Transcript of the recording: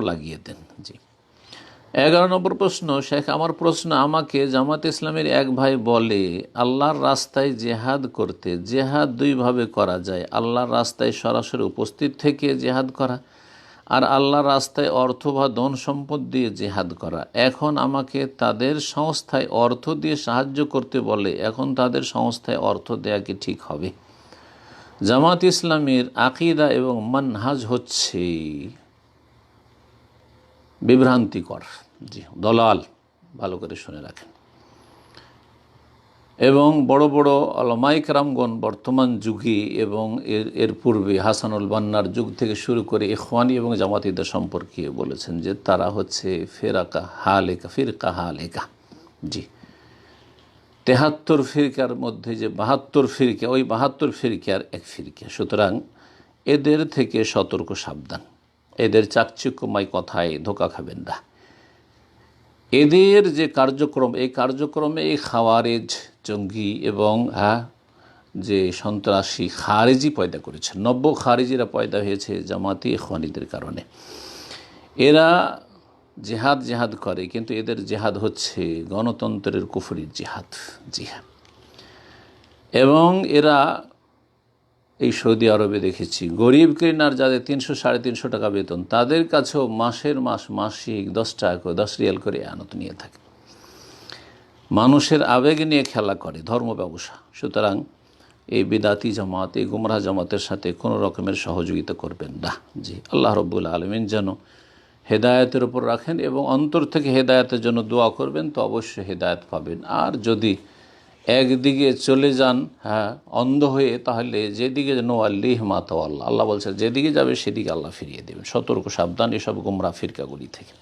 লাগিয়ে দেন। জি, 11 নম্বর প্রশ্ন। শেখ, আমার প্রশ্ন, আমাকে জামাতে ইসলামের এক ভাই বলে আল্লাহর রাস্তায় জেহাদ করতে। জেহাদ দুইভাবে করা যায়, আল্লাহর রাস্তায় সরাসরি উপস্থিত থেকে জেহাদ করা, আর আল্লাহর রাস্তায় অর্থ বা ধন সম্পদ দিয়ে জেহাদ করা। এখন আমাকে তাদের সংস্থায় অর্থ দিয়ে সাহায্য করতে বলে, এখন তাদের সংস্থায় অর্থ দেয়া কি ঠিক হবে? জামাত ইসলামের আকিদা এবং মানহাজ হচ্ছে বিভ্রান্তিকর। জি, দলাল, ভালো করে শুনে রাখেন। এবং বড় বড় উলামায়ে কেরামগণ বর্তমান যুগে এবং এর পূর্বে হাসানুল বান্নার যুগ থেকে শুরু করে ইখওয়ানি এবং জামাতিদের সম্পর্কে বলেছেন যে তারা হচ্ছে ফিরকা হালেকা। জি, 73 ফিরকার মধ্যে যে 72 ফিরকা, ওই 72 ফিরকার এক ফিরকা। সুতরাং এদের থেকে সতর্ক, সাবধান। এদের চাকচিক্যময় কথায় ধোঁকা খাবেন না। এদের যে কার্যক্রম, এই কার্যক্রমে এই খাওয়ারেজ, জঙ্গি এবং যে সন্ত্রাসী খারেজি পয়দা করেছে, নব্য খারেজিরা পয়দা হয়েছে জামাতি ইখওয়ানিদের কারণে। এরা জেহাদ করে, কিন্তু এদের জেহাদ হচ্ছে গণতন্ত্রের কুফরির জেহাদ। জি হ্যাঁ, এবং এরা এই সৌদি আরবে দেখেছি গরিব ক্লিনার যাদের 300-350 টাকা বেতন, তাদের কাছেও মাসিক 10 টাকা করে, 10 রিয়াল করে আনত নিয়ে থাকে। মানুষের আবেগ নিয়ে খেলা করে, ধর্ম ব্যবসা। সুতরাং এই বিদাতি জামাত, এই গুমরাহ জামাতের সাথে কোনো রকমের সহযোগিতা করবেন না। জি, আল্লাহ রব্বুল আলমিন যেন হেদায়েতের উপর রাখেন এবং অন্তর থেকে হেদায়েতের জন্য দোয়া করবেন, তো অবশ্যই হেদায়েত পাবেন। আর যদি একদিকে চলে যান অন্ধ হয়ে, তাহলে যেদিকে নোয়াল্লিহ মাতাওয়াল্লাহ, আল্লাহ বলছে যেদিকে যাবে সেদিকে আল্লাহ ফিরিয়ে দেবেন। সতর্ক, সাবধান এসব গুমরাহ ফিরকাগুলি থেকে।